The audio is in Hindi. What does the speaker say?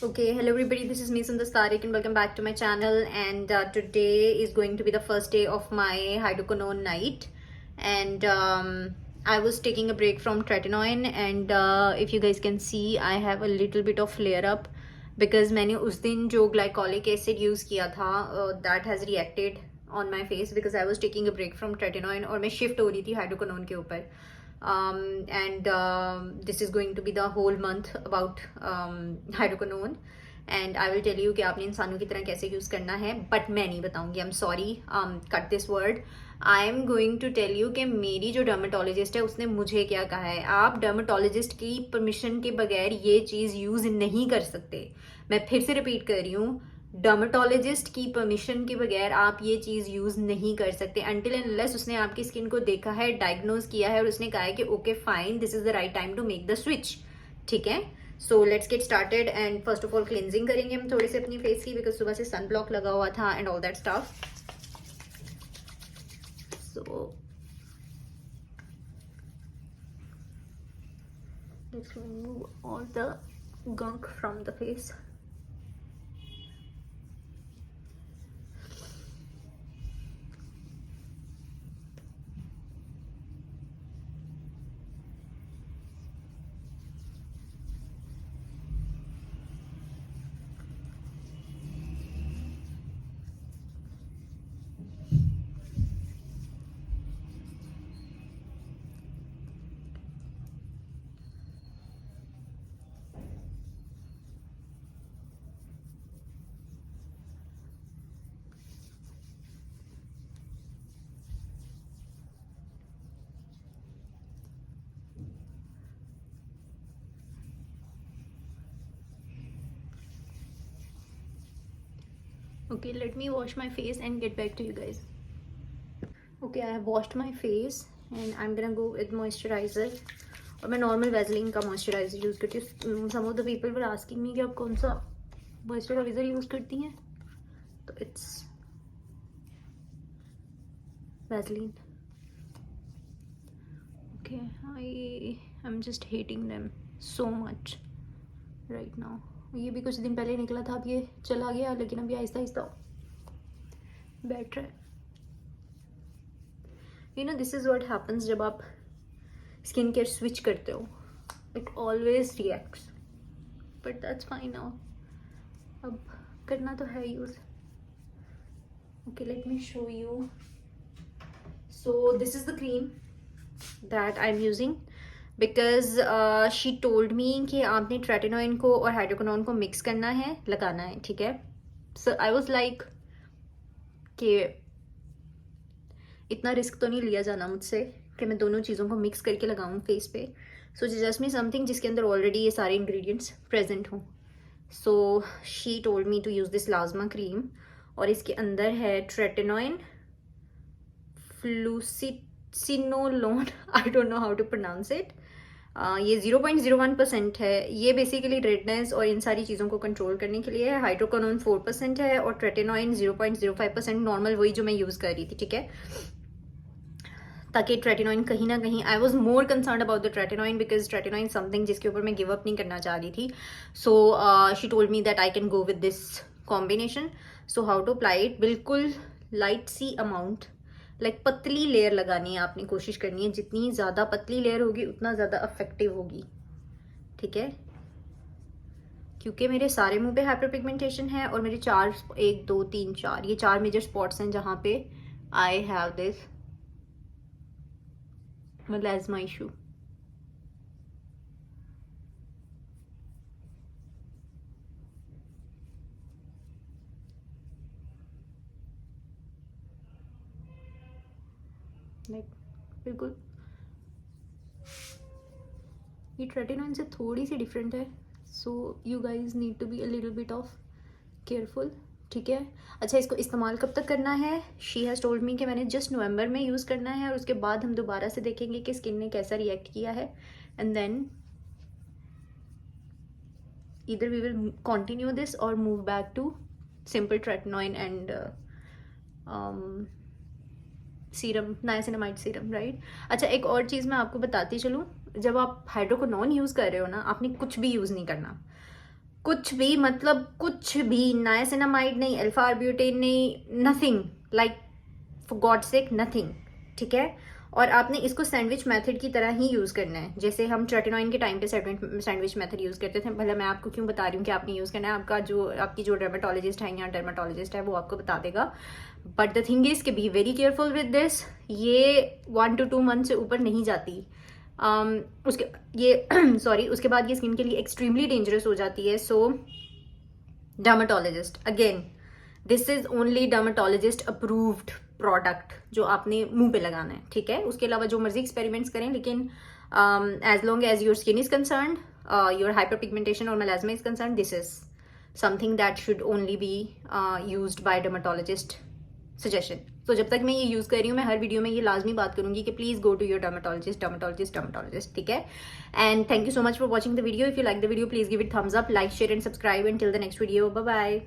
Okay, hello everybody, this is me Sundar Tariq and welcome back to my channel. And today is going to be the first day of my hydroquinone night. And I was taking a break from tretinoin, and if you guys can see, I have a little bit of flare up because मैंने उस दिन जो glycolic acid use किया था, that has reacted on my face because I was taking a break from tretinoin और मैं shift हो रही थी hydroquinone के ऊपर. And this is going to be the whole month about hydroquinone. And I will tell you कि आपने इंसानों की तरह कैसे यूज़ करना है, बट मैं नहीं बताऊंगी. I am sorry, cut this word. I am going to tell you कि मेरी जो डर्माटोलॉजिस्ट है उसने मुझे क्या कहा है. आप डर्माटोलॉजिस्ट की परमिशन के बगैर ये चीज़ यूज़ नहीं कर सकते. मैं फिर से रिपीट कर रही हूँ, डर्माटोलॉजिस्ट की परमिशन के बगैर आप ये चीज़ यूज़ नहीं कर सकते अनटिल एंड अनलेस उसने आपकी स्किन को देखा है, डायग्नोज किया है और उसने कहा है कि okay fine, this is the right time to make the switch. ठीक है, so let's get started. And first of all cleansing करेंगे हम थोड़ी सी अपनी फेस की बिकॉज सुबह से सन ब्लॉक लगा हुआ था and all that stuff. So let's remove all the gunk from the face. Okay, let me wash my face and get back to you guys. Okay, I have washed my face and I'm gonna go with moisturizer. और मैं नॉर्मल वैसलीन का मॉइस्चराइजर यूज़ करती हूँ. Some of the people were asking me कि आप कौन सा मॉइस्चराइजर यूज़ करती हैं, तो it's Vaseline. Okay, I am just hating them so much right now. ये भी कुछ दिन पहले निकला था, अब ये चला गया, लेकिन अभी आहिस्ता आहिस्ता बेटर है. You know this is what happens जब आप स्किन केयर स्विच करते हो. It always reacts, but that's fine now. अब करना तो है use. Okay, let me show you. So this is the cream that I am using because she told मी कि आपने ट्रेटिनोइन को और हाइड्रोक्विनोन को मिक्स करना है, लगाना है. ठीक है, सो आई वॉज लाइक कि इतना रिस्क तो नहीं लिया जाना मुझसे कि मैं दोनों चीज़ों को मिक्स करके लगाऊं फेस पे. सो जस्ट मी समथिंग जिसके अंदर ऑलरेडी ये सारे इंग्रेडिएंट्स प्रेजेंट हों. So she told me to use this लाजमा क्रीम और इसके अंदर है tretinoin, fluocinolone, I don't know how to pronounce it. ये 0.01% है. ये बेसिकली रेडनेस और इन सारी चीज़ों को कंट्रोल करने के लिए है. हाइड्रोक्विनोन 4% है और ट्रेटिनोइन 0.05%, नॉर्मल वही जो मैं यूज़ कर रही थी. ठीक है, ताकि ट्रेटिनोइन कहीं ना कहीं, I was more concern about the tretinoin because tretinoin something जिसके ऊपर मैं गिव अप नहीं करना चाह रही थी. So she told me that I can go with this combination. So how to apply it, बिल्कुल लाइट सी अमाउंट, लाइक पतली लेयर लगानी है. आपने कोशिश करनी है जितनी ज़्यादा पतली लेयर होगी उतना ज़्यादा इफेक्टिव होगी. ठीक है, क्योंकि मेरे सारे मुंह पे हाइपर पिगमेंटेशन है और मेरे 4, 1 2 3 4, ये 4 मेजर स्पॉट्स हैं जहाँ पे I have this melasma issue. Like बिल्कुल ये ट्रेटिनोइन से थोड़ी सी डिफरेंट है. So you guys need to be a little bit of careful. ठीक है, अच्छा इसको इस्तेमाल कब तक करना है? शी हैज़ टोल्ड मी कि मैंने जस्ट नवंबर में यूज़ करना है और उसके बाद हम दोबारा से देखेंगे कि स्किन ने कैसा रिएक्ट किया है. And then either we will continue this or move back to simple tretinoin and serum, niacinamide serum, right. अच्छा एक और चीज़ मैं आपको बताती चलूँ, जब आप हाइड्रोक्विनोन यूज़ कर रहे हो ना, आपने कुछ भी यूज़ नहीं करना. कुछ भी, मतलब कुछ भी, नाइसिनामाइड नहीं, अल्फा आर्ब्यूटेन नहीं, nothing, like for God sake nothing, ठीक है। और आपने इसको सैंडविच मेथड की तरह ही यूज़ करना है, जैसे हम ट्रेटिनॉइन के टाइम पे सैंडविच मेथड यूज़ करते थे। भले मैं आपको क्यों बता रही हूँ कि आपने यूज़ करना है, आपकी जो डर्माटोलॉजिस्ट है या डर्माटोलॉजिस्ट है वो आपको बता देगा। बट द थिंग इज़ कि be very careful with this. ये 1 to 2 मंथ से ऊपर नहीं जाती। उसके ये सॉरी उसके बाद ये स्किन के लिए एक्सट्रीमली डेंजरस हो जाती है। So dermatologist, again this is only dermatologist approved product जो आपने मुंह पे लगाना है, ठीक है। उसके अलावा जो मर्जी एक्सपेरिमेंट्स करें, लेकिन as long as your skin is concern, your hyperpigmentation और melasma is concern, this is something that should only be used by dermatologist suggestion. तो जब तक मैं ये यूज़ कर रही हूँ, मैं हर वीडियो में ये लाजमी बात करूंगी कि please go to your dermatologist, ठीक है। And thank you so much for watching the video. If you like the video, please give it thumbs up, like, share and subscribe. And till the next video, bye bye.